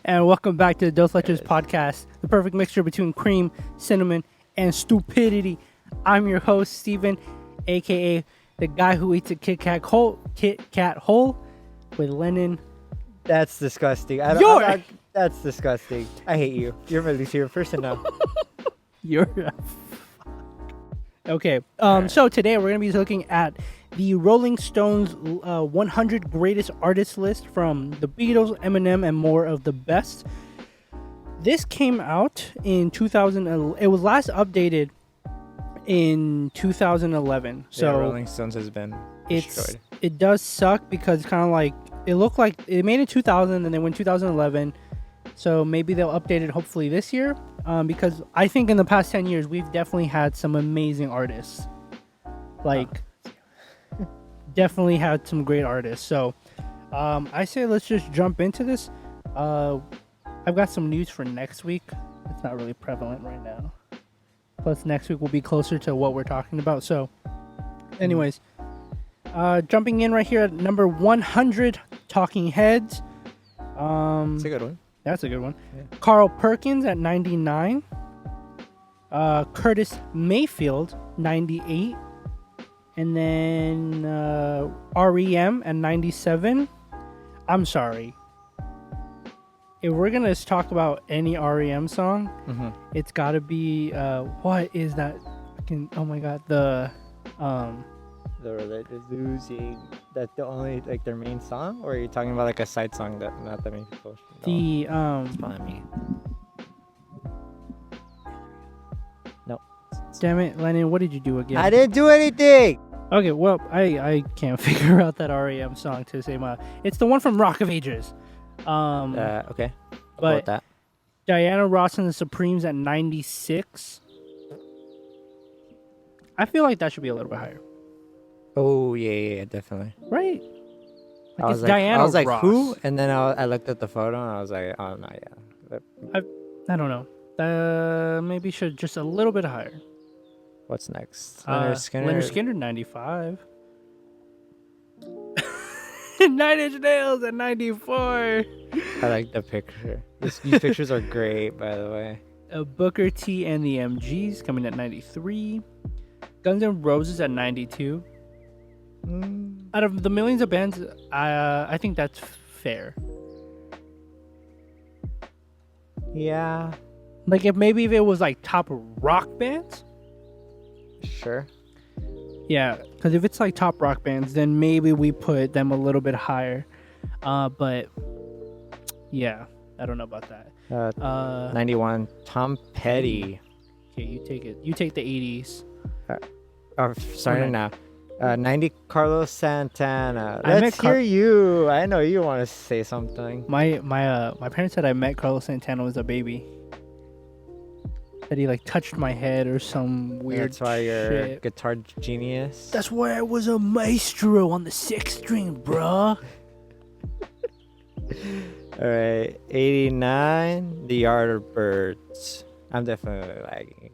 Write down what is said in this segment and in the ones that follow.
And welcome back to the Dos Leches podcast, the perfect mixture between cream, cinnamon, and stupidity. I'm your host, Steven, aka the guy who eats a Kit Kat whole with Lennon. That's disgusting. That's disgusting. I hate you. You're my least favorite person now. You're okay. So today we're gonna be looking at the Rolling Stones 100 greatest artists list from the Beatles, Eminem, and more of the best. This came out in 2000. It was last updated in 2011. So yeah, Rolling Stones has been destroyed. It does suck because it's kind of like it looked like it made in 2000 and then went 2011. So maybe they'll update it hopefully this year. Because I think in the past 10 years we've definitely had some amazing artists. Definitely had some great artists. So I say let's just jump into this. I've got some news for next week. It's not really prevalent right now. Plus next week will be closer to what we're talking about. So anyways, jumping in right here at number 100, Talking Heads. It's a good one. That's a good one. Yeah. Carl Perkins at 99. Curtis Mayfield, 98. And then REM at 97. I'm sorry. If we're going to talk about any REM song, it's got to be, what is that? Oh my God. The Religious Losing. That's the only, like, their main song? Or are you talking about, like, a side song that not that many people know? It's probably me. No. Damn it, Lennon, what did you do again? I didn't do anything! Okay, well, I can't figure out that REM song to say my... It's the one from Rock of Ages. Okay. But that. Diana Ross and the Supremes at 96. I feel like that should be a little bit higher. Oh, yeah, definitely. Right? I was Diana like, Ross. who? And then I looked at the photo and I was like, oh, no, yeah. I don't know. Maybe should just a little bit higher. What's next? Leonard Skinner, 95. 9 Inch Nails at 94. I like the picture. These pictures are great, by the way. Booker T and the MGs coming at 93. Guns N' Roses at 92. Out of the millions of bands, I think that's fair. Yeah. Like if it was like top rock bands. Sure. Yeah, because if it's like top rock bands, then maybe we put them a little bit higher. But yeah, I don't know about that. 91, Tom Petty. Okay, you take it. You take the 80s. Starting now. 90, Carlos Santana. I Let's hear you. I know you want to say something. My parents said I met Carlos Santana as a baby. That he like touched my head or some weird That's why you're shit. guitar genius. That's why I was a maestro on the 6th string, bruh. All right, 89, The Yardbirds. I'm definitely lagging.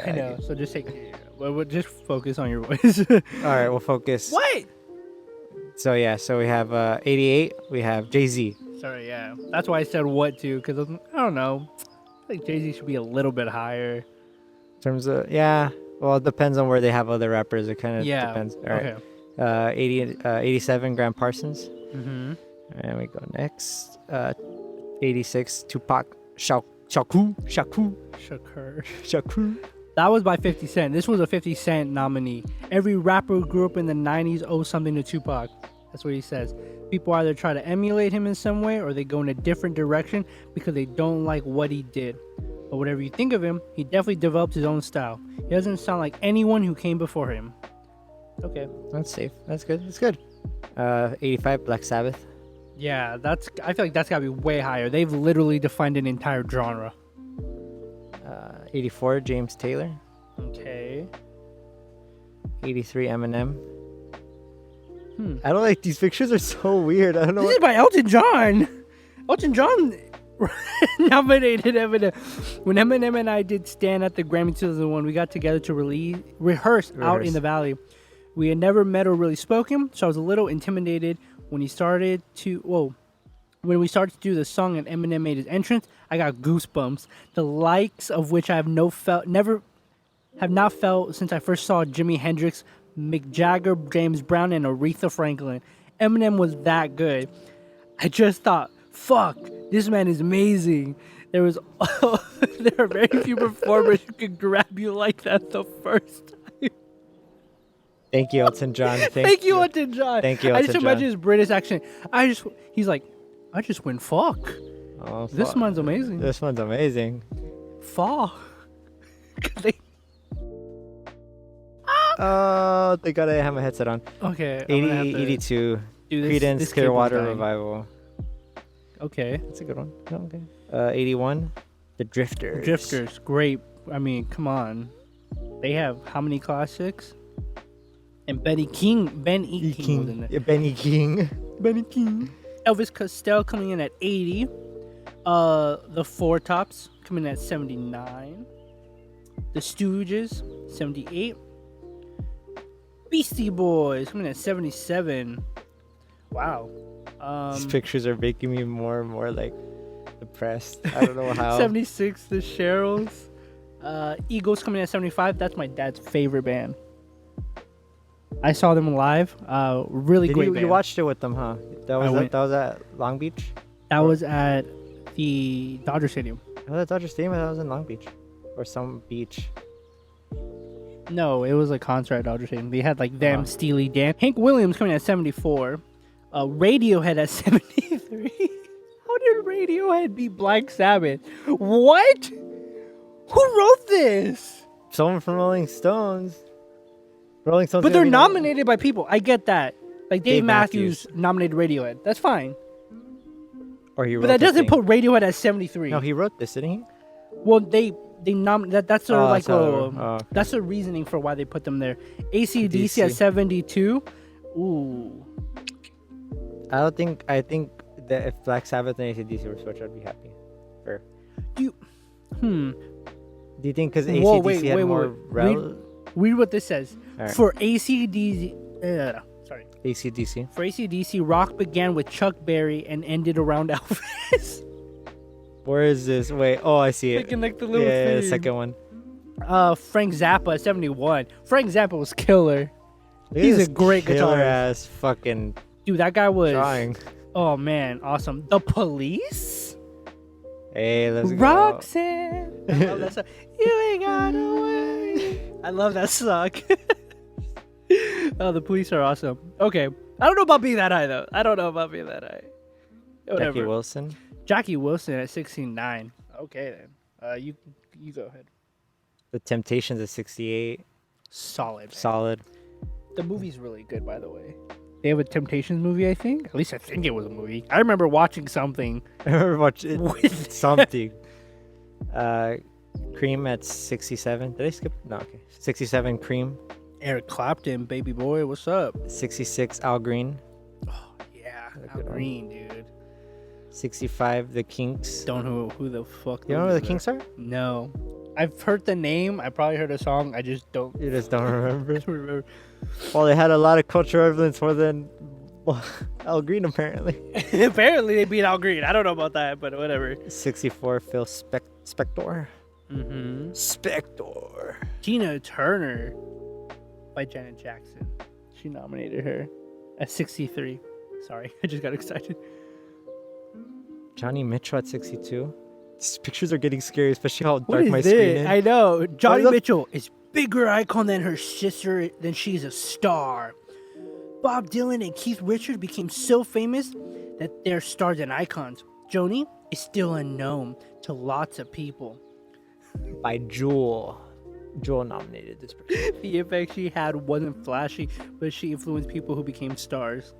I know. So just take. Well, just focus on your voice. All right, we'll focus. What? So we have 88. We have Jay-Z. Sorry, yeah. That's why I said what to, because I don't know. I think Jay-Z should be a little bit higher. In terms of, yeah. Well, it depends on where they have other rappers. It kind of depends. All right. Okay. 87, Graham Parsons. Mm-hmm. And we go next. 86, Tupac Shakur. That was by 50 Cent. This was a 50 Cent nominee. Every rapper who grew up in the 90s owes something to Tupac. That's what he says. People either try to emulate him in some way or they go in a different direction because they don't like what he did. But whatever you think of him, he definitely developed his own style. He doesn't sound like anyone who came before him. Okay. That's safe. That's good. That's good. 85, Black Sabbath. Yeah, I feel like that's gotta be way higher. They've literally defined an entire genre. 84, James Taylor. Okay. 83, Eminem. I don't like these pictures are so weird. I don't know. This is by Elton John. Elton John nominated Eminem. When Eminem and I did stand at the Grammy 2001, we got together to rehearse out in the valley. We had never met or really spoken, so I was a little intimidated when we started to do the song and Eminem made his entrance, I got goosebumps. The likes of which I have not felt since I first saw Jimi Hendrix, Mick Jagger, James Brown, and Aretha Franklin. Eminem was that good. I just thought, fuck, this man is amazing. There are very few performers who can grab you like that the first time. Thank you, Elton John. Thank you, Elton John. Thank you, I Elton just imagine his British accent. He's like, I just went fuck. Oh, this one's amazing. This one's amazing. Fuck. They gotta have my headset on. Okay. 82. Creedence Clearwater Revival. Okay. That's a good one. Oh, okay. 81. The Drifters. Drifters, great. I mean, come on. They have how many classics? And Ben E. King was in there. Yeah, Benny King. Benny King. Elvis Costello coming in at 80. The Four Tops coming in at 79. The Stooges, 78. Beastie Boys coming in at 77. Wow. These pictures are making me more and more like depressed. I don't know how. 76, the Cheryls. Eagles coming in at 75. That's my dad's favorite band. I saw them live. Really great band. You watched it with them, huh? That was at Long Beach? That was at the Dodger Stadium. Oh, that Dodger Stadium? That was in Long Beach. Or some beach. No, it was a concert at Dodger Stadium. They had like them, Steely Dan. Hank Williams coming in at 74. Radiohead at 73. How did Radiohead beat Black Sabbath? What? Who wrote this? Someone from Rolling Stones. Rolling Stones. But they're nominated by people. I get that. Like Dave Matthews nominated Radiohead. That's fine. Or he wrote but that doesn't put Radiohead at 73. No, he wrote this, didn't he? Well, they nominated. That's that's the reasoning for why they put them there. AC/DC at 72. Ooh. I think that if Black Sabbath and AC/DC were switched, I'd be happy. Fair. Do you think because AC/DC had more read what this says. Right. For AC/DC, AC/DC. For AC/DC, rock began with Chuck Berry and ended around Elvis. Where is this? Wait, I see it. Looking like the little the second one. Frank Zappa, 71. Frank Zappa was killer. He's a great guitarist. Ass fucking dude, that guy was drawing. Oh man, awesome. The Police? Hey, let's go. Roxanne. I love that song. You ain't got away. I love that song. Oh, the Police are awesome. Okay. I don't know about being that high though. Whatever. Jackie Wilson at 69. Okay then. You go ahead. The Temptations at 68. Solid. The movie's really good, by the way. They have a Temptations movie, I think. At least I think it was a movie. I remember watching something. I remember watching something. Cream at 67. Did I skip? No, okay. 67, Cream. Eric Clapton, baby boy, what's up? 66, Al Green. Oh, yeah. Al Green, dude. 65, The Kinks. Don't know who the fuck. You don't know who the Kinks are? No. I've heard the name. I probably heard a song. I just don't. You just don't remember? Well, they had a lot of cultural influence more than Al Green, apparently. Apparently, they beat Al Green. I don't know about that, but whatever. 64, Phil Spector. Mm-hmm. Spector. Tina Turner by Janet Jackson. She nominated her at 63. Sorry, I just got excited. Johnny Mitchell at 62. These pictures are getting scary, especially how dark my screen is. I know. Johnny Mitchell is bigger icon than her sister, then she's a star. Bob Dylan and Keith Richards became so famous that they're stars and icons. Joni is still unknown to lots of people. By Jewel. Jewel nominated this person. The impact she had wasn't flashy, but she influenced people who became stars.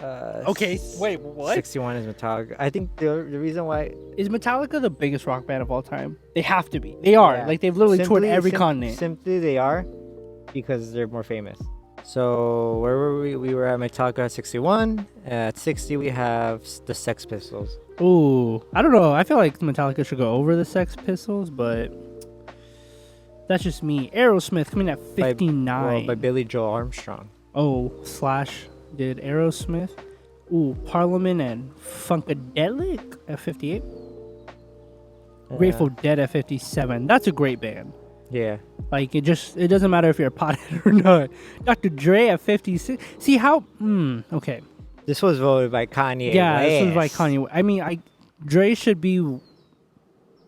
Okay, wait, what? 61 is Metallica. I think the reason why... Is Metallica the biggest rock band of all time? They have to be. They are. Yeah. Like, they've literally toured every continent. Simply, they are because they're more famous. So, where were we? We were at Metallica at 61. At 60, we have the Sex Pistols. Ooh. I don't know. I feel like Metallica should go over the Sex Pistols, but... That's just me. Aerosmith coming at 59. By Billy Joel Armstrong. Oh, Slash did Aerosmith. Ooh, Parliament and Funkadelic at 58. Grateful Dead at 57. That's a great band. Yeah. Like, it doesn't matter if you're a pothead or not. Dr. Dre at 56. See how, okay. This was voted by Kanye Yeah, West. this was by Kanye. I mean, Dre should be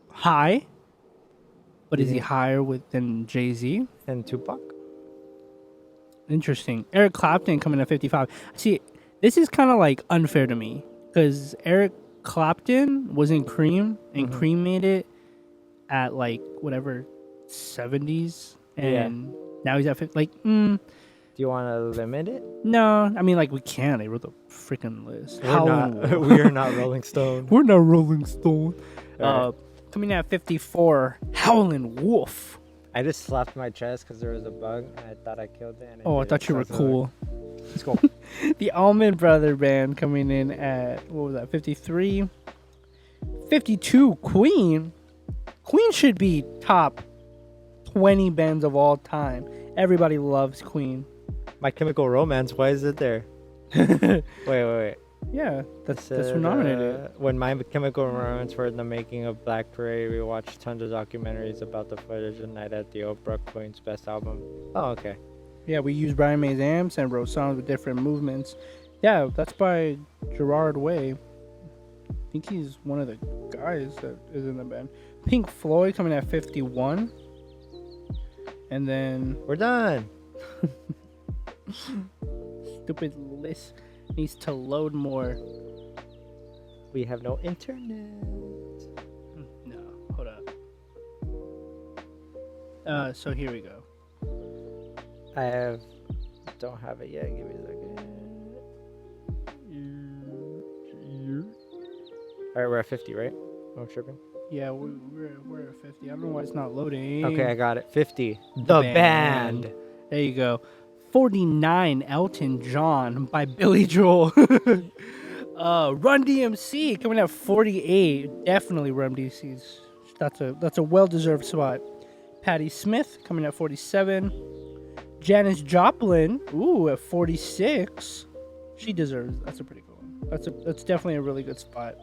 high, but is he higher than Jay-Z? And Tupac? Interesting. Eric Clapton coming at 55. See, this is kind of like unfair to me because Eric Clapton was in Cream and Cream made it at like whatever 70s and now he's at 50. Like, do you want to limit it? no, I mean, like, we can't. They wrote the freaking list. We are not Rolling Stone. We're not Rolling Stone. Right. Coming at 54, Howlin' Wolf. I just slapped my chest because there was a bug and I thought I killed it. And Oh, I thought you were cool. Let's go. The Allman Brother Band coming in at, what was that, 53? 52, Queen. Queen should be top 20 bands of all time. Everybody loves Queen. My Chemical Romance, why is it there? Wait. Yeah, that's who nominated. When My Chemical Romance were in the making of Black Parade, we watched tons of documentaries about the footage of Night at the Opera, Queen's best album. Oh, okay. Yeah, we used Brian May's amps and wrote songs with different movements. Yeah, that's by Gerard Way. I think he's one of the guys that is in the band. Pink Floyd coming at 51. And then... We're done. Stupid list needs to load more. We have no internet. No, hold up. So here we go. Don't have it yet. Give me a second. All right, we're at 50, right? I'm tripping. Yeah, we're at 50. I don't know why it's not loading. Okay, I got it. 50. The band. There you go. 49, Elton John by Billy Joel. Run DMC coming at 48. Definitely Run DMC's. That's a well-deserved spot. Patti Smith coming at 47. Janice Joplin, at 46. She deserves. That's a pretty cool one. That's definitely a really good spot.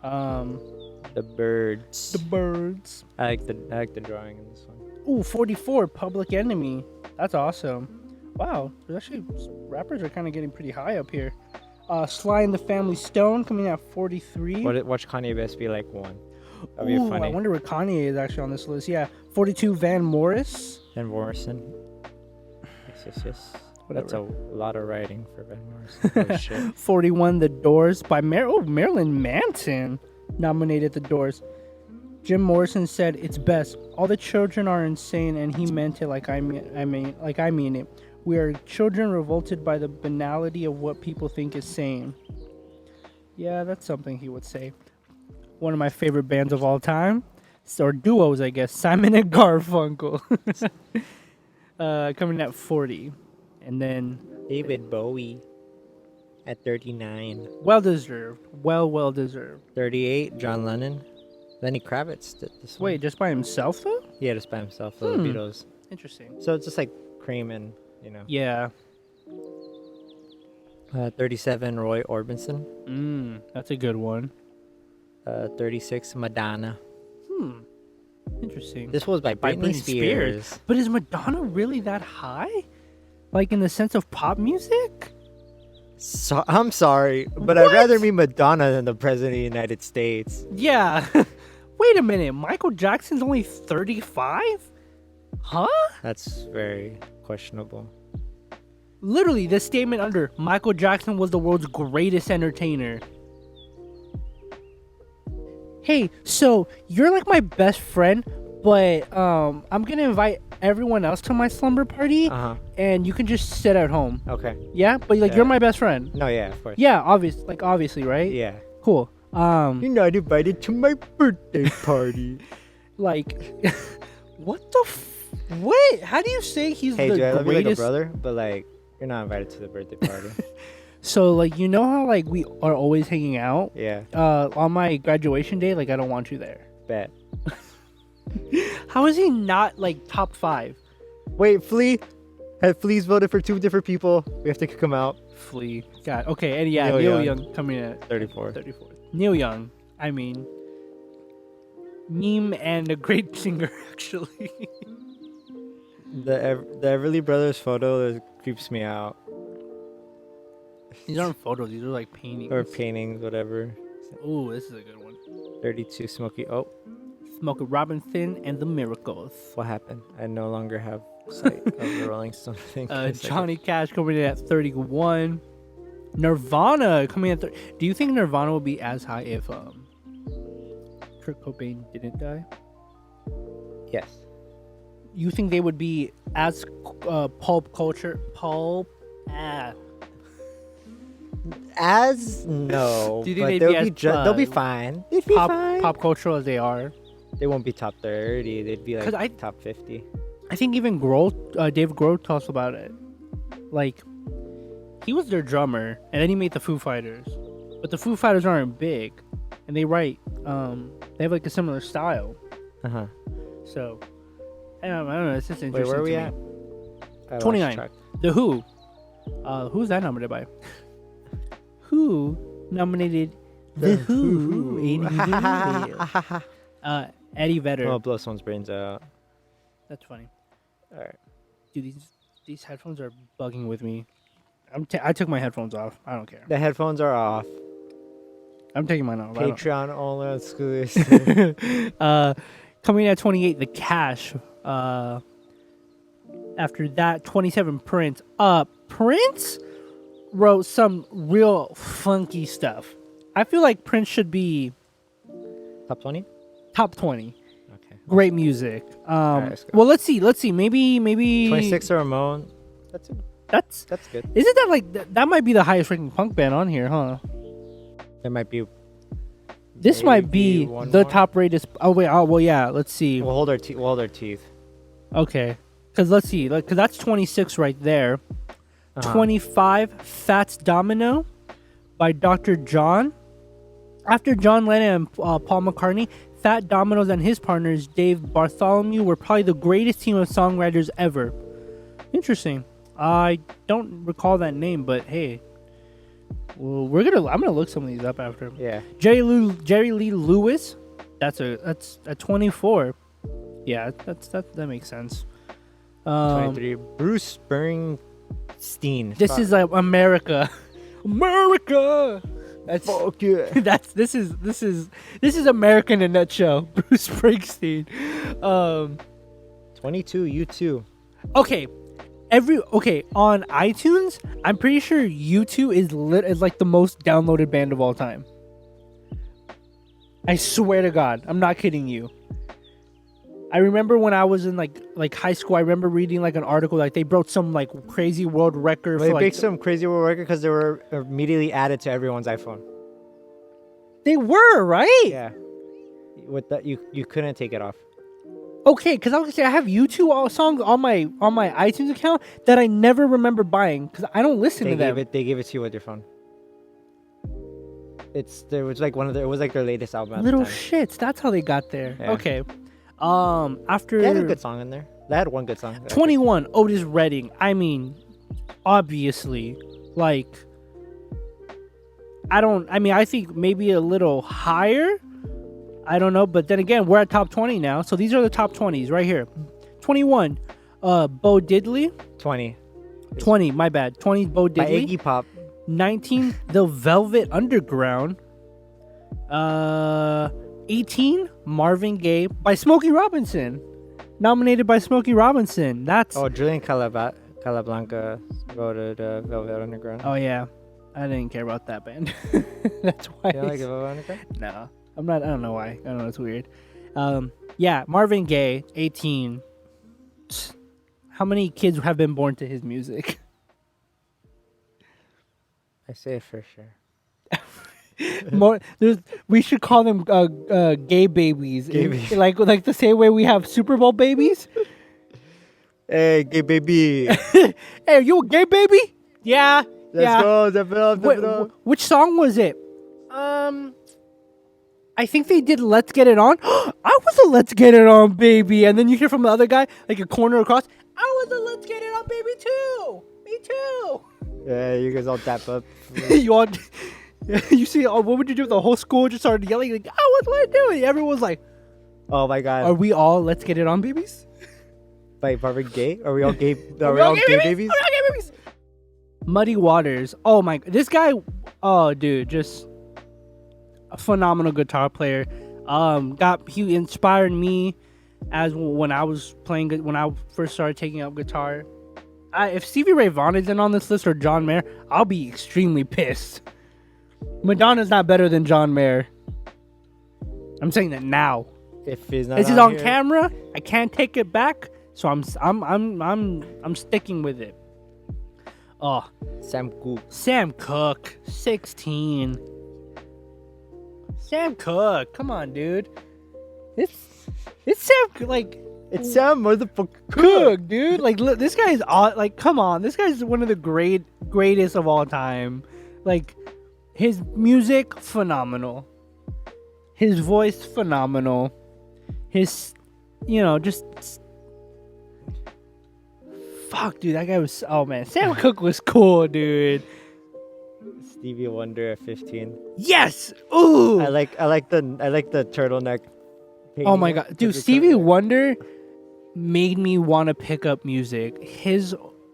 The Birds. The Birds. I like the drawing in this one. 44, Public Enemy. That's awesome. Wow, there's actually rappers are kind of getting pretty high up here. Sly and the Family Stone coming at 43. Watch Kanye West be like one. That'd be funny. I wonder where Kanye is actually on this list. Yeah, 42, Van Morris. Van Morrison. Yes. Whatever. That's a lot of writing for Van Morrison. Oh, shit. 41, The Doors by Marilyn Manson nominated The Doors. Jim Morrison said, "It's best. All the children are insane," and he meant it like I mean it. We are children revolted by the banality of what people think is sane. Yeah, that's something he would say. One of my favorite bands of all time, or duos, I guess, Simon and Garfunkel. Coming at 40. And then David Bowie at 39. Well-deserved. Well-deserved. 38, John Lennon. Lenny Kravitz did this one. Wait, just by himself, though? Yeah, just by himself for the Beatles. Interesting. So it's just like Cream and, Yeah. 37, Roy Orbison. That's a good one. 36, Madonna. Interesting. This was by Britney Spears. But is Madonna really that high? Like in the sense of pop music? So, I'm sorry, but I'd rather meet Madonna than the President of the United States. Yeah. Wait a minute. Michael Jackson's only 35? Huh? That's very questionable. Literally, this statement under Michael Jackson was the world's greatest entertainer. Hey, so you're like my best friend, but I'm gonna invite everyone else to my slumber party, and you can just sit at home. Okay. Yeah, but you're my best friend. No, yeah, of course. Yeah, obviously, right? Yeah. Cool. You're not invited to my birthday party. Like, what the? Wait, how do you say he's hey, the dude, I love you greatest? like a brother, but like you're not invited to the birthday party. So like, you know how like we are always hanging out? Yeah. On my graduation day, like I don't want you there. Bet. How is he not like top 5? Wait, Flea. Had Flea's voted for 2 different people. We have to kick him out. roughly. God. Okay. And yeah, Neil Neil Young. Young coming in at 34. 34. Neil Young. I mean, meme and a great singer actually. The Everly Brothers photo creeps me out. These aren't photos. These are like paintings. Or paintings, whatever. Ooh, this is a good one. 32 Smokey. Oh, Smokey Robinson and the Miracles. what happened? I no longer have sight of the Rolling Stone thing. Johnny Cash coming in at 31. Nirvana coming in at Do you think Nirvana will be as high if Kurt Cobain didn't die? Yes. You think they would be as pulp culture? As no, Do you think but they'd they'll be be as, they'll be fine. They'd be fine. Pop cultural as they are? They won't be top 30. They'd be 'Cause like top 50. I think even Dave Grohl talks about it. Like, he was their drummer, and then he made the Foo Fighters. But the Foo Fighters aren't big, and they write. They have like a similar style. So, I don't know. It's just interesting. Wait, where are we to at? me. 29. The Who. Who's that nominated by? Who nominated The Who? Eddie Vedder. Oh, blow someone's brains out. That's funny. All right. Dude, these headphones are bugging with me. I took my headphones off. I don't care. The headphones are off. I'm taking mine off. Patreon only exclusive. Coming at 28, The Cash. After that, 27, Prince. Prince wrote some real funky stuff. I feel like Prince should be Top 20? top 20. Okay. Great music. Alright, let's go. Well, let's see. Maybe 26 or Ramon. That's good. Isn't that like that might be the highest ranking punk band on here, huh? There might be. This might be one the more. top rated. Oh wait. Oh well, yeah. Let's see. We'll hold our teeth. Okay. Because let's see. Because that's 26 right there. 25, Fats Domino by Dr. John. After John Lennon and Paul McCartney, Fat Domino's and his partners Dave Bartholomew were probably the greatest team of songwriters ever. Interesting. I don't recall that name, but hey, well, I'm gonna look some of these up after. Yeah. Jerry Lee Lewis. That's at 24. Yeah, that makes sense. 23. Bruce Springsteen. This is like America. America. That's fuck yeah. This is America in a nutshell. Bruce Springsteen. 22. U2. Okay. On iTunes, I'm pretty sure U2 is like the most downloaded band of all time. I swear to God, I'm not kidding you. I remember when I was in like high school, I remember reading like an article like they broke some like crazy world record. They for, broke some crazy world record because they were immediately added to everyone's iPhone. They were, right? Yeah. With that, you couldn't take it off. Okay, because I was gonna say I have U2 songs on my iTunes account that I never remember buying because I don't listen to them. They gave it to you with your phone. It was like their latest album. At Little the time. shits. That's how they got there. Yeah. Okay. After they had a good song in there. They had one good song. 21, Otis Redding. I mean, obviously, like, I think maybe a little higher. I don't know, but then again, we're at top 20 now, so these are the top 20s right here. 21, Bo Diddley. 20, my bad. 20, Bo Diddley. By Iggy Pop. 19, The Velvet Underground. 18, Marvin Gaye by Smokey Robinson. Nominated by Smokey Robinson. That's... Oh, Julian Calablanca voted Velvet Underground. Oh, yeah. I didn't care about that band. That's why. You don't like Velvet Underground? No. I don't know why. I don't know. It's weird. Yeah, Marvin Gaye, 18. How many kids have been born to his music? I say it for sure. We should call them gay babies. Gay babies. Like the same way we have Super Bowl babies. Hey, gay baby. Hey, are you a gay baby? Yeah. Let's go. Step it up. Which song was it? I think they did Let's Get It On. I was a Let's Get It On baby. And then you hear from the other guy, like a corner across, I was a Let's Get It On baby too. Me too. Yeah, you guys all dap up. You all, you see, what would you do? The whole school just started yelling like, "Oh, what's what doing?" Everyone's like, Oh my god. "Are we all let's get it on, babies?" By Marvin Gaye? Are we all gay? Are we all gay babies? Are we all gay babies? Muddy Waters. Oh my, this guy. Oh, dude, just a phenomenal guitar player. He inspired me as when I was playing when I first started taking up guitar. If Stevie Ray Vaughan isn't on this list or John Mayer, I'll be extremely pissed. Madonna's not better than John Mayer. I'm saying that now. If he's not This is on here, camera. I can't take it back, so I'm sticking with it. Oh, Sam Cooke, 16. Sam Cooke, come on, dude. It's Sam like. It's Sam motherfucker Cook, dude. Like, look, this guy's like, come on, this guy's one of the greatest of all time. Like, his music phenomenal, his voice phenomenal, his, just fuck, dude. That guy was. Oh man, Sam Cooke was cool, dude. Stevie Wonder at 15. Yes. Ooh. I like the turtleneck. Oh my god, dude. Stevie Wonder made me want to pick up music.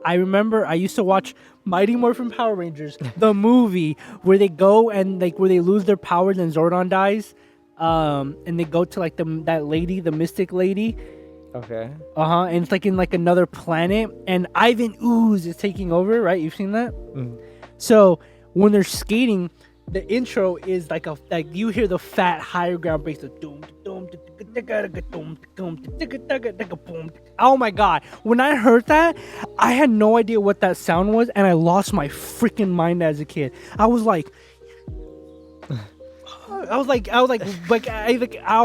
I remember I used to watch Mighty Morphin Power Rangers, the movie where they go and like where they lose their powers and Zordon dies, and they go to like that lady, the mystic lady. Okay. And it's like in like another planet, and Ivan Ooze is taking over. Right? You've seen that. So when they're skating, the intro is like you hear the fat higher ground bass. Oh my god. When I heard that, I had no idea what that sound was, and I lost my freaking mind as a kid. I was like, oh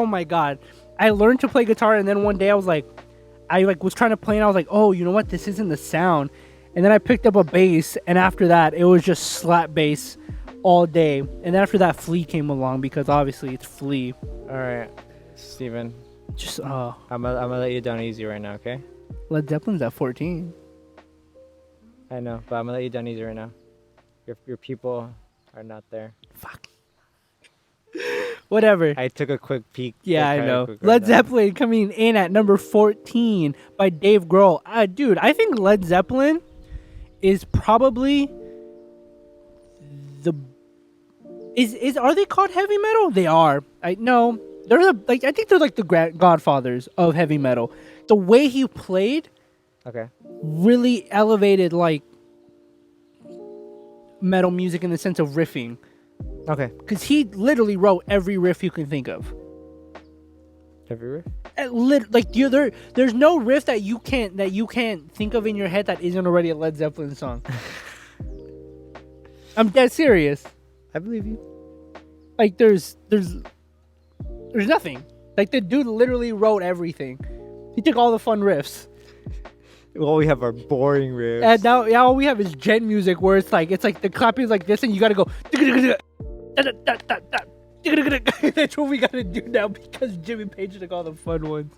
my god. I learned to play guitar, and then one day I was trying to play, and I was like, oh, you know what? This isn't the sound. And then I picked up a bass, and after that, it was just slap bass all day. And then after that, Flea came along, because obviously it's Flea. All right, Steven. Just I'm gonna let you down easy right now, okay? Led Zeppelin's at 14. I know, but I'm gonna let you down easy right now. Your people are not there. Fuck. Whatever. I took a quick peek. Yeah, I know. Led Zeppelin coming in at number 14 by Dave Grohl. Dude, I think Led Zeppelin is probably are they called heavy metal? They are. I think they're like the godfathers of heavy metal. The way he played, okay, really elevated like metal music in the sense of riffing. Okay. Because he literally wrote every riff you can think of. Every riff? There's no riff that you can't think of in your head that isn't already a Led Zeppelin song. I'm dead serious. I believe you. Like there's nothing. Like the dude literally wrote everything. He took all the fun riffs. All we have are boring riffs. And now all we have is gen music where it's like the clapping is like this, and you gotta go. That's what we gotta do now because Jimmy Page took all the fun ones.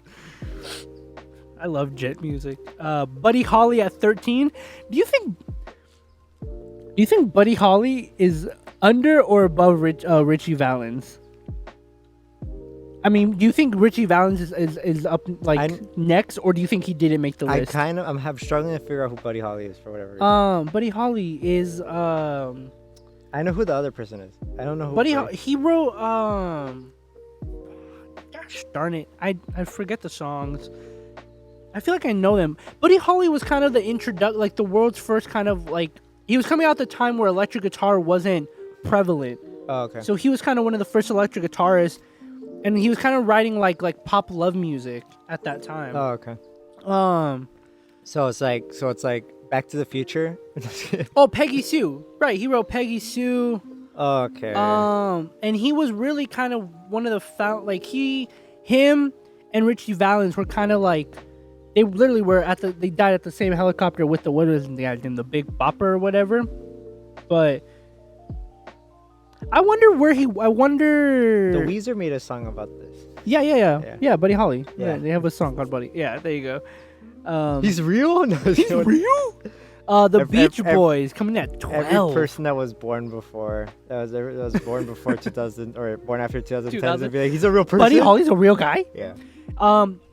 I love jet music. Buddy Holly at 13. Do you think Buddy Holly is under or above Richie Valens? I mean, do you think Richie Valens is up next, or do you think he didn't make the list? I'm struggling to figure out who Buddy Holly is for whatever reason. Buddy Holly is I know who the other person is. I don't know who. Buddy Holly, he wrote gosh darn it, I forget the songs. I feel like I know them. Buddy Holly was kind of the world's first kind of like, he was coming out at the time where electric guitar wasn't prevalent. Oh, okay. So he was kind of one of the first electric guitarists, and he was kind of writing like pop love music at that time. Oh, okay. So it's like Back to the Future. Oh, Peggy Sue. Right, he wrote Peggy Sue. Okay. And he was really kind of one of the him and Richie Valens were kind of like, they literally were they died at the same helicopter with the, what is the guy's name, the Big Bopper or whatever. But I wonder The Weezer made a song about this. Yeah, Buddy Holly. Yeah. They have a song called Buddy. Yeah, there you go. He's real? No, he's real? The Beach Boys coming at 12. Every person that was born before, that was born before 2000 or born after 2010, would be like, he's a real person. Buddy Holly's a real guy. Yeah.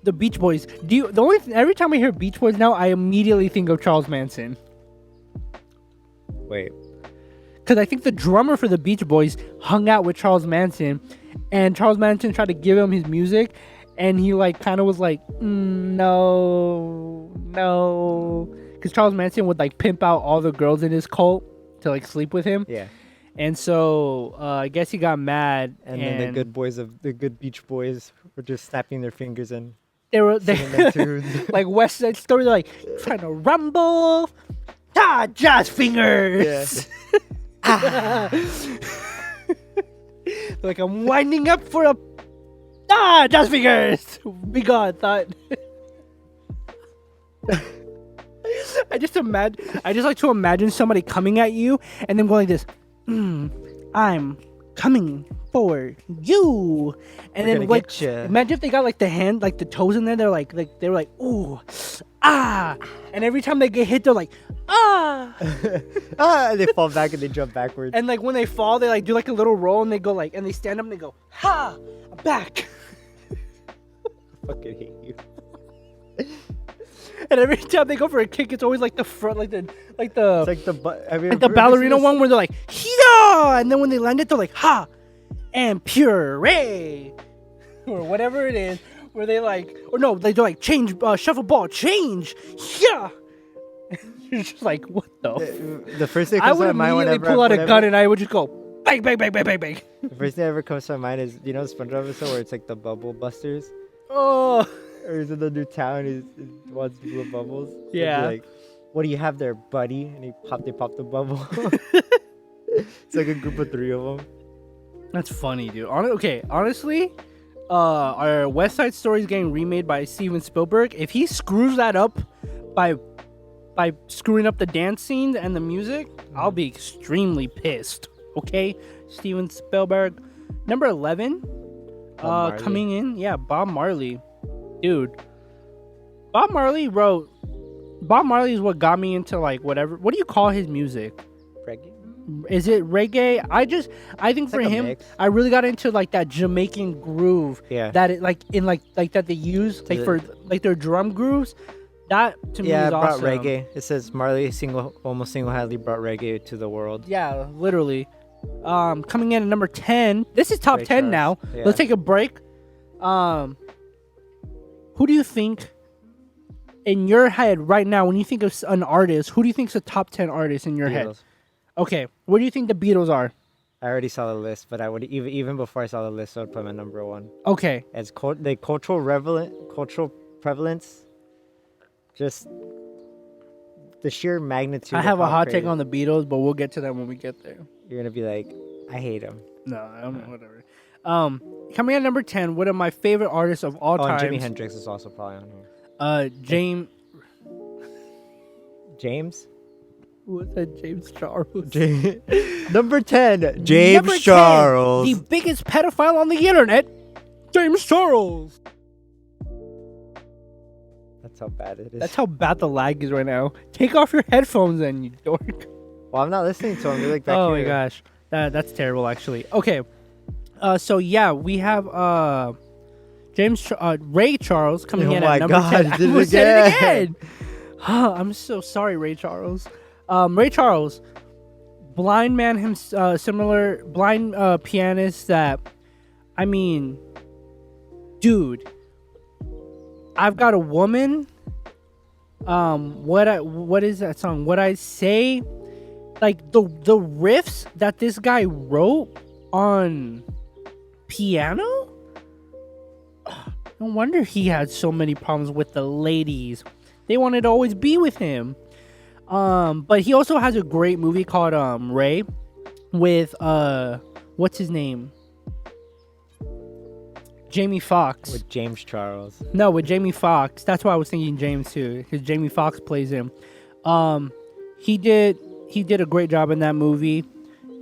The Beach Boys. Every time I hear Beach Boys now, I immediately think of Charles Manson. Wait. Because I think the drummer for the Beach Boys hung out with Charles Manson, and Charles Manson tried to give him his music, and he like kind of was like, no, because Charles Manson would like pimp out all the girls in his cult to like sleep with him. Yeah. And so I guess he got mad, and then the good Beach Boys were just snapping their fingers and they singing their tunes. like West Side Story. They're like trying to rumble, jazz fingers. Yeah. Like I'm winding up for a jazz fingers. Be gone, thought. I just like to imagine somebody coming at you and then going like this. I'm coming for you, and then like imagine if they got like the hand, like the toes in there. They're like ooh, ah, and every time they get hit, they're like ah, and they fall back and they jump backwards. And like when they fall, they like do like a little roll and they go like, and they stand up and they go ha, I'm back. I fucking hate you. And every time they go for a kick, it's always like the front, like the the ballerina one where they're like, yeah, and then when they land it, they're like, ha, and puree, or whatever it is, where they like, or no, they do like change, shuffle ball, change, yeah. You're just like, what the first thing that comes to my mind whenever I pull out a gun and I would just go bang, bang, bang, bang, bang, bang. The first thing that ever comes to my mind is, you know, the SpongeBob episode where it's like the bubble busters. Oh. Or he's in the new town. He wants to blow bubbles. Yeah. Like, what do you have there, buddy? And they pop the bubble. It's like a group of 3 of them. That's funny, dude. Honestly, our West Side Story is getting remade by Steven Spielberg. If he screws that up by screwing up the dance scenes and the music, I'll be extremely pissed. Okay, Steven Spielberg. Number 11, coming in, Bob Marley. Dude, Bob Marley is what got me into like whatever. What do you call his music? Reggae? Is it reggae? I think for him, mix. I really got into like that Jamaican groove. Yeah. That it like in like that they use like for like their drum grooves. That to me is awesome. Brought reggae. It says Marley almost single-handedly brought reggae to the world. Yeah, literally. Coming in at number 10. This is top 10 now. Yeah. Let's take a break. Who do you think, in your head right now, when you think of an artist, who do you think is a top 10 artist in your head? Okay, where do you think the Beatles are? I already saw the list, but I would even before I saw the list, I would put my number 1. Okay. As the cultural prevalence, just the sheer magnitude. I have a hot take on the Beatles, but we'll get to that when we get there. You're gonna be like, I hate them. No, I don't know, whatever. Coming at number 10, one of my favorite artists of all time. Jimi Hendrix is also probably on here. James? Who was that? James Charles. Number 10, James Charles. 10, the biggest pedophile on the internet, James Charles. That's how bad it is. That's how bad the lag is right now. Take off your headphones then, you dork. Well, I'm not listening to him. They're like back here. My gosh. That's terrible, actually. Okay. So yeah, we have Ray Charles coming in at number 10. I almost said it again. I'm so sorry, Ray Charles. Ray Charles, blind man, similar blind pianist. That, I mean, dude, I've got a woman. What is that song? What I Say, like the riffs that this guy wrote on piano. No wonder he had so many problems with the ladies. They wanted to always be with him. But he also has a great movie called Ray with what's his name? Jamie Foxx. With James Charles. No, with Jamie Foxx. That's why I was thinking James too, because Jamie Foxx plays him. He did a great job in that movie.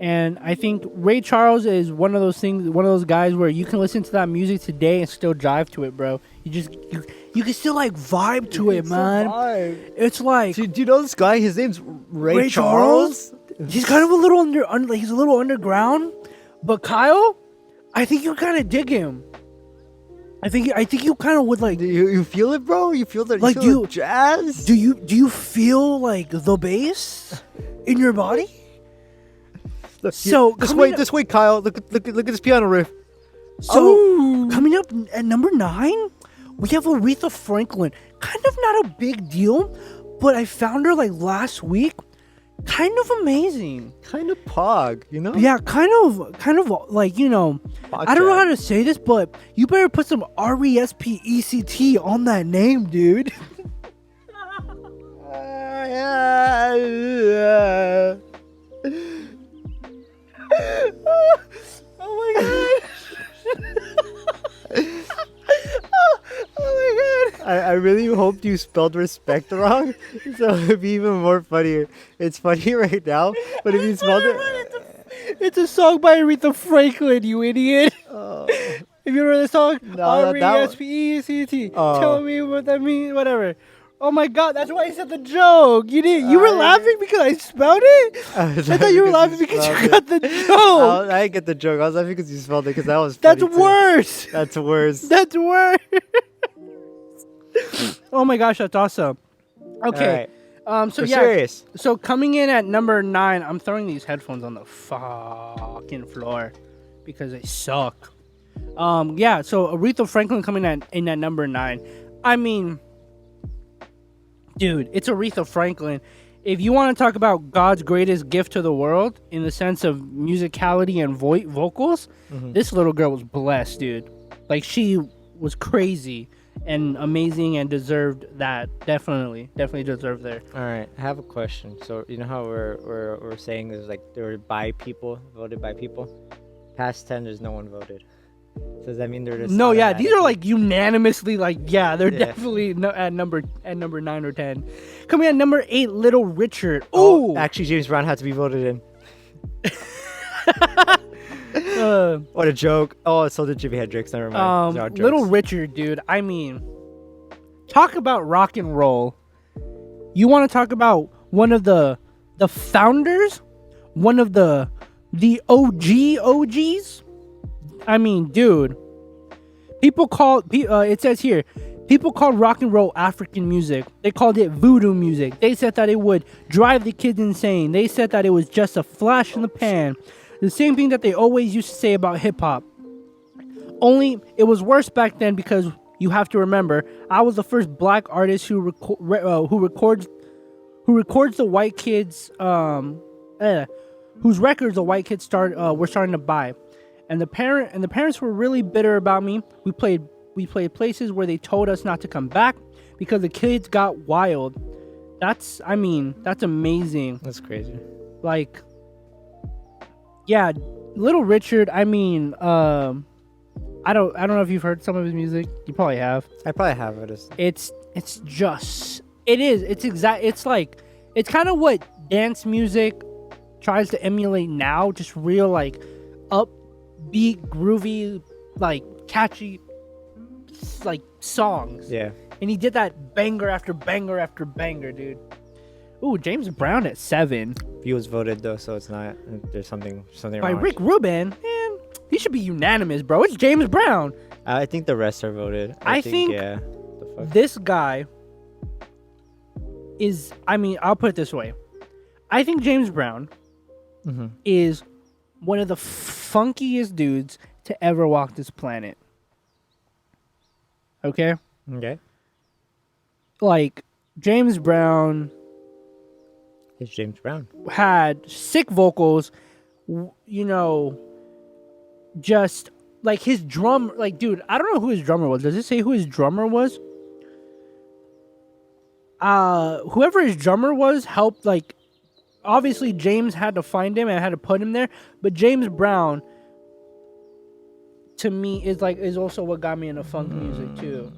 And I think Ray Charles is one of those guys where you can listen to that music today and still jive to it, bro. you can still like vibe to it, man. It's like, Do you know this guy? His name's Ray Charles? He's kind of a little he's a little underground, but Kyle, I think you kind of dig him. I think you kind of would like. You feel it, bro? You feel the Like, the jazz? Do you feel like the bass in your body? So this way, Kyle. Look at this piano riff. So coming up at number 9, we have Aretha Franklin. Kind of not a big deal, but I found her like last week. Kind of amazing. Kind of pog, you know? Yeah, kind of like, you know, I don't know how to say this, but you better put some RESPECT on that name, dude. Yeah. Oh my god. Oh my god. I really hoped you spelled respect wrong, so it'd be even more funnier. It's funny right now, but if you spelled it... It's a song by Aretha Franklin, you idiot. Oh. If you remember the song, No, RESPECT. Tell me what that means, whatever. Oh my god, that's why I said the joke. You didn't. You were laughing because I spelled it? I thought you were laughing because you got the joke. I didn't get the joke. I was laughing because you spelled it, because that was That's funny worse. too. That's worse. That's worse. Oh my gosh, that's awesome. Okay. Right. So We're yeah. serious. So coming in at number 9, I'm throwing these headphones on the fucking floor because they suck. Yeah, so Aretha Franklin coming in at number 9. I mean, dude, it's Aretha Franklin. If you want to talk about God's greatest gift to the world in the sense of musicality and vocals, this little girl was blessed, dude. Like, she was crazy and amazing and deserved that. Definitely deserved there. All right, I have a question. So you know how we're saying there's like there were voted by people. Past 10, there's no one voted. So does that mean they're just these are like unanimously they're definitely at number 9 or 10. Coming at number 8, Little Richard. Oh, actually, James Brown had to be voted in. What a joke. Oh, so did Jimi Hendrix. Never mind. Little Richard, dude. I mean, talk about rock and roll. You want to talk about one of the founders, one of the OGs. I mean, dude. It says here, people called rock and roll African music. They called it voodoo music. They said that it would drive the kids insane. They said that it was just a flash in the pan. The same thing that they always used to say about hip-hop. Only it was worse back then because you have to remember, I was the first black artist who records the white kids whose records the white kids were starting to buy. And the parents were really bitter about me. We played places where they told us not to come back because the kids got wild. That's amazing. That's crazy. Like, yeah, Little Richard. I mean, I don't know if you've heard some of his music. You probably have. I probably have it. It's kind of what dance music tries to emulate now. Just real like upbeat, groovy, like catchy, like songs. Yeah. And he did that banger after banger after banger, dude. Ooh, James Brown at 7. He was voted though, so it's not. There's something by wrong. Rick Rubin. Man, he should be unanimous, bro. It's James Brown. I think the rest are voted. I think yeah. This guy is. I mean, I'll put it this way. I think James Brown is one of the funkiest dudes to ever walk this planet. Okay? Okay. Like, James Brown... It's James Brown. Had sick vocals, you know, just, like, his drum... Like, dude, I don't know who his drummer was. Does it say who his drummer was? Whoever his drummer was helped, like... Obviously, James had to find him and had to put him there. But James Brown, to me, is also what got me into funk music too.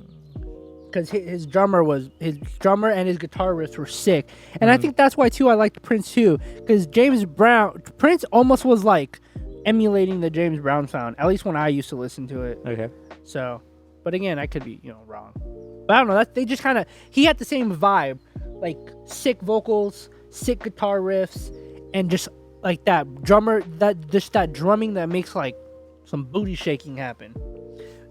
Because his drummer and his guitar riffs were sick, and I think that's why too I liked Prince too. Because Prince almost was like emulating the James Brown sound. At least when I used to listen to it. Okay. So, But again, I could be, wrong. But I don't know. They just kind of, he had the same vibe, like sick vocals, sick guitar riffs, and just like that that drumming that makes like some booty shaking happen.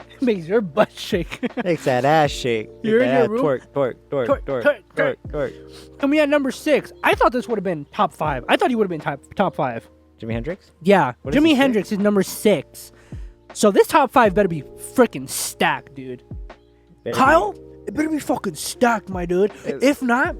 It makes your butt shake. Makes that ass shake. You're in your room. Twerk. Coming at number 6. I thought this would have been top 5. I thought he would have been top 5. Jimi Hendrix? Yeah. What is Jimi he, Hendrix is number 6. So this top 5 better be freaking stacked, dude. Kyle, it better be fucking stacked, my dude. If not,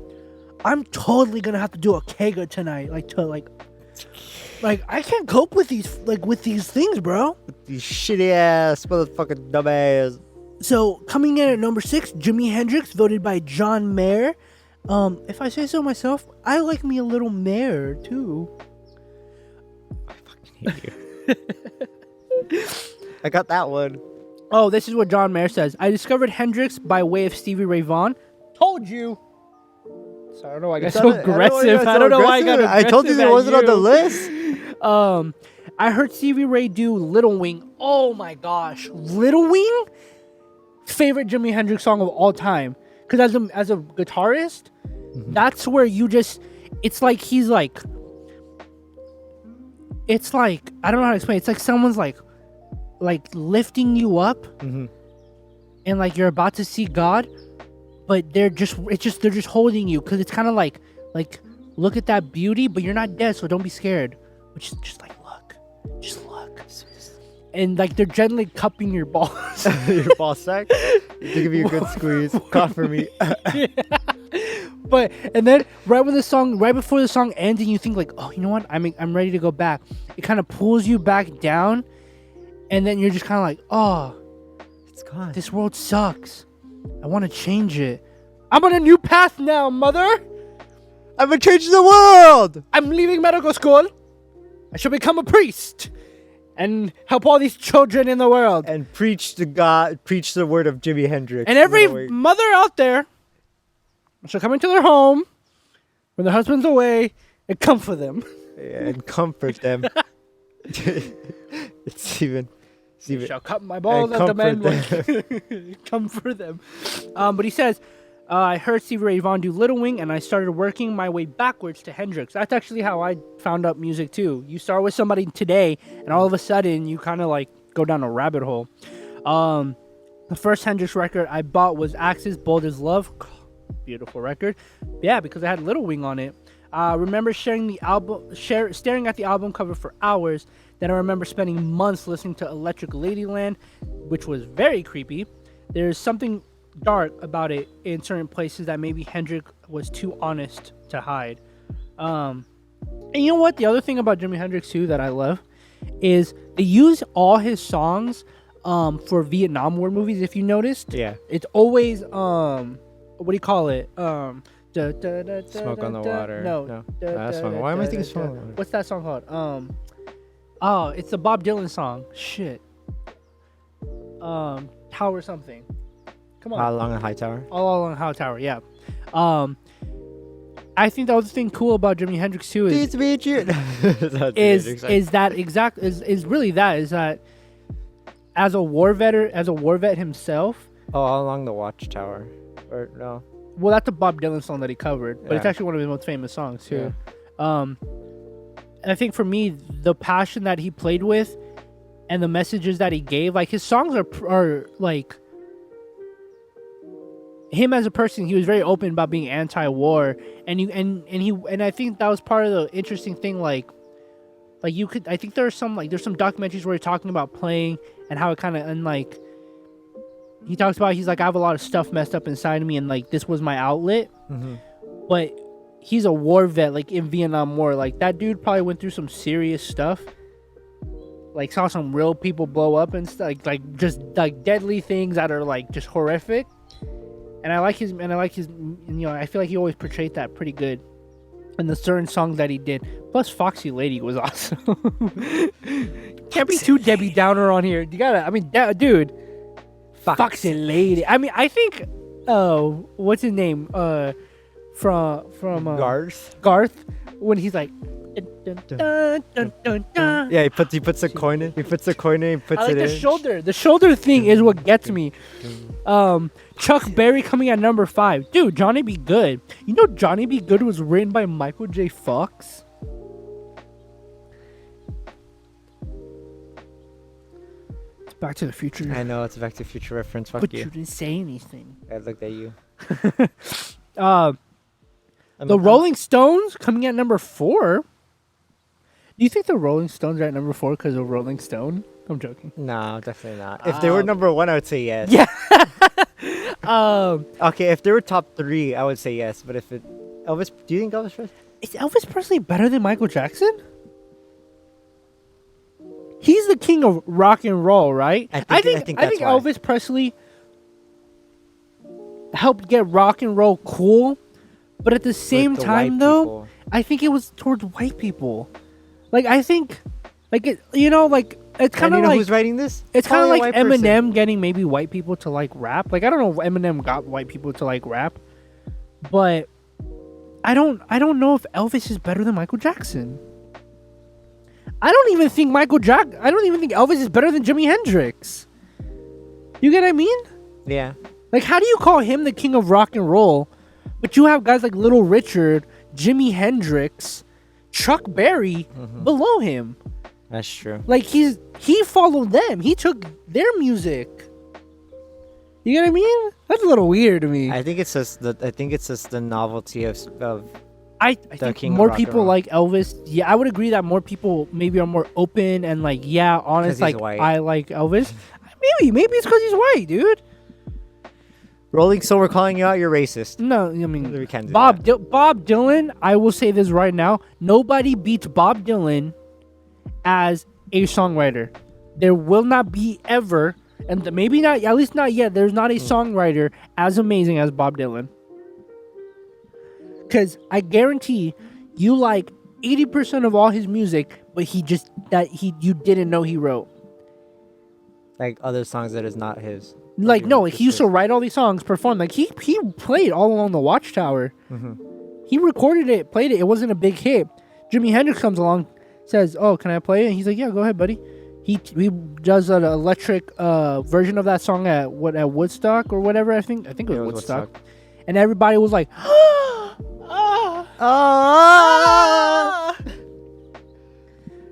I'm totally gonna have to do a kega tonight. Like I can't cope with these things, bro. These shitty ass motherfucking dumb ass. So coming in at number 6, Jimi Hendrix, voted by John Mayer. If I say so myself, I like me a little Mayer too. I fucking hate you. I got that one. Oh, this is what John Mayer says. I discovered Hendrix by way of Stevie Ray Vaughan. Told you. So I don't know why I got so aggressive. I don't know why I got aggressive. I told you that wasn't on the list. I heard Stevie Ray do Little Wing. Oh my gosh, Little Wing, favorite Jimi Hendrix song of all time. Because as a guitarist, that's where you just. It's like he's like. It's like I don't know how to explain. It's like someone's like lifting you up, and like you're about to see God, but they're just holding you because it's kind of like look at that beauty, but you're not dead, so don't be scared. Which is just like look, and like they're gently cupping your balls, your ball sack, to give you a good squeeze. Cough for me. Yeah. But and then right before the song ends, and you think like, oh, you know what? I'm ready to go back. It kind of pulls you back down. And then you're just kind of like, oh, it's gone. This world sucks. I want to change it. I'm on a new path now, mother. I'm going to change the world. I'm leaving medical school. I shall become a priest and help all these children in the world. And preach the word of Jimi Hendrix. And every mother out there shall come into their home when their husband's away and comfort them. Yeah, and comfort them. It's even. Shall cut my balls at the men. Comfort them. But he says, I heard Stevie Ray Vaughan do Little Wing, and I started working my way backwards to Hendrix. That's actually how I found out music too. You start with somebody today, and all of a sudden you kind of like go down a rabbit hole. The first Hendrix record I bought was Axis Bold as Love. Beautiful record. Yeah, because it had Little Wing on it. Remember staring at the album cover for hours. Then I remember spending months listening to Electric Ladyland, which was very creepy. There's something dark about it in certain places that maybe Hendrix was too honest to hide. And you know what? The other thing about Jimi Hendrix too that I love is they use all his songs for Vietnam War movies. If you noticed, yeah, it's always what do you call it? Smoke on the Water. No. That's one. Why am I thinking Smoke on the Water? What's that song called? Oh, it's the Bob Dylan song. Shit. Tower something. Come on. All Along a High Tower. All Along a High Tower. Yeah. I think the other thing cool about Jimi Hendrix too is that as a war vet himself. Oh, All Along the Watchtower. Or no. Well, that's a Bob Dylan song that he covered, but it's actually one of his most famous songs too. Yeah. And I think for me, the passion that he played with, and the messages that he gave, like his songs are like him as a person. He was very open about being anti-war, and I think that was part of the interesting thing. I think there's some documentaries where he's talking about playing and how it kind of he talks about, he's like, I have a lot of stuff messed up inside of me, and like this was my outlet. Mm-hmm. But he's a war vet, like in Vietnam War. Like that dude probably went through some serious stuff. Like saw some real people blow up and stuff, like just like deadly things that are like just horrific. And I like his, I feel like he always portrayed that pretty good. And the certain songs that he did. Plus, Foxy Lady was awesome. Can't be too Debbie Downer on here. You gotta, dude. Foxy Lady. I mean, I think, what's his name? From Garth. Garth, when he's like, Yeah, he puts a coin in. He puts a coin in. He puts I like it the in. shoulder. The shoulder thing is what gets me. Chuck Berry coming at number 5. Dude, Johnny Be Good. You know Johnny Be Good was written by Michael J. Fox? It's Back to the Future. I know it's a Back to the Future reference. Fuck But you. you didn't say anything. I looked at you. The Rolling Stones coming at number 4. Do you think the Rolling Stones are at number 4 because of Rolling Stone? I'm joking. No, definitely not. If they were number 1, I would say yes. Yeah. Okay, if they were top 3, I would say yes. But if it Elvis, do you think Elvis Presley? Is Elvis Presley better than Michael Jackson? He's the king of rock and roll, right? I think that's why. Elvis Presley helped get rock and roll cool, but at the same time, though, I think it was towards white people. Like I think, like it, you know, like it's kind of like who's writing this? It's kind of Probably like a white Eminem person. getting maybe white people to like rap. Like I don't know if Eminem got white people to like rap, but I don't know if Elvis is better than Michael Jackson. I don't even think Elvis is better than Jimi Hendrix. You get what I mean? Yeah. Like how do you call him the king of rock and roll, but you have guys like Little Richard, Jimi Hendrix, Chuck Berry below him? That's true. Like he followed them. He took their music. You get what I mean? That's a little weird to me. I think it's just the novelty of I think king of more rock and people roll. like Elvis. Yeah, I would agree that more people maybe are more open and like, yeah, honest. 'Cause he's Like white. I like Elvis. Maybe it's because he's white, dude. Rolling Stone, we're calling you out. You're racist. No, I mean We can't do Bob that. Bob Dylan. I will say this right now: nobody beats Bob Dylan as a songwriter. There will not be ever, and maybe not, at least not yet. There's not a songwriter as amazing as Bob Dylan. Because I guarantee you like 80% of all his music, but you didn't know he wrote. Like other songs that is not his. Like no, he used to write all these songs, perform. Like he played all along the Watchtower. He recorded it, played it. It wasn't a big hit. Jimi Hendrix comes along, says, "Oh, can I play it?" And he's like, "Yeah, go ahead, buddy." He does an electric version of that song at Woodstock or whatever. I think it was Woodstock. And everybody was like,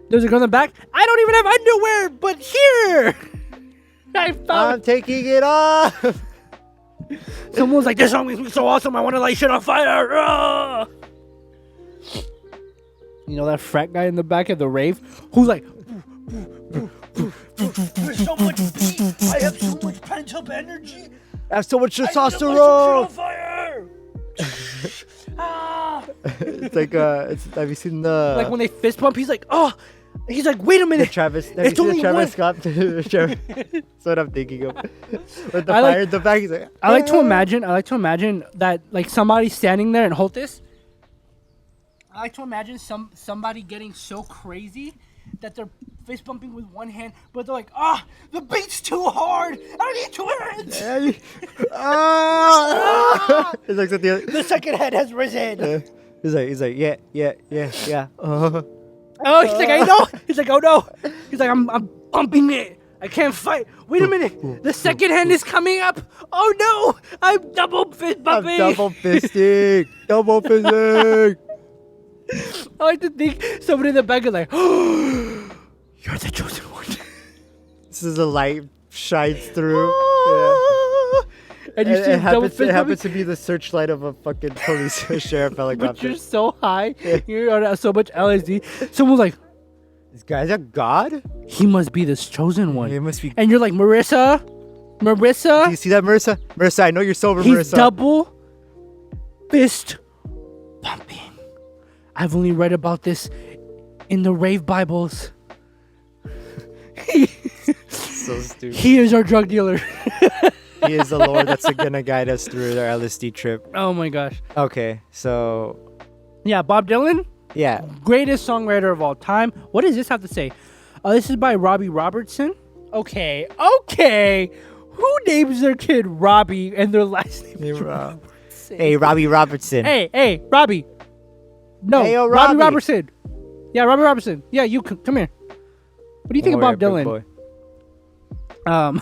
There's a girl in the back. I don't even have underwear, but here I'm taking it off. Someone was like, "This song makes me so awesome. I want to light shit on fire." You know that frat guy in the back at the rave who's like, "There's so much beat. I have so much pent up energy. I have so much I need to light some shit testosterone. on fire." It's like have you seen the Like when they fist bump, he's like, "Oh." He's like, "Wait a the minute. Travis? Have It's you seen only the Travis one." Scott? That's what I'm thinking of. With the I like- fire in the back, he's like. I like to imagine that like somebody standing there and hold this. I like to imagine somebody getting so crazy that they're fist bumping with one hand, but they're like, the beat's too hard. I need to hit. He looks at the other. The second head has risen. He's like, yeah. Oh, he's like, I know. He's like, oh no. He's like, I'm bumping it. I can't fight. Wait a minute. The second hand is coming up. Oh no. I'm double fist bumping. I'm double fisting. Double fisting. I like to think somebody in the back is like, "Oh, you're the chosen one." This is a light shines through. Yeah. And you see It double happens, fist it happens bumping, to be the searchlight of a fucking police sheriff but helicopter. you're so high. You're on so much LSD. Someone's like, This guy's a god? he must be this chosen one. He must be. And you're like, Marissa. Do you see that, Marissa? Marissa, I know you're sober, He's Marissa. double fist bumping. I've only read about this in the rave Bibles. So stupid. He is our drug dealer. He is the Lord that's gonna guide us through our LSD trip. Oh my gosh. Okay, so Yeah, Bob Dylan, yeah, greatest songwriter of all time. What does this have to say? This is by Robbie Robertson. Okay. Who names their kid Robbie and their last name is Robertson? Hey, Robbie Robertson. Hey, Robbie. No, Hey, yo, Robbie Robbie. Robertson. Yeah, Robert Robertson. Yeah, you come here. What do you think of Bob Dylan? Boy. Um,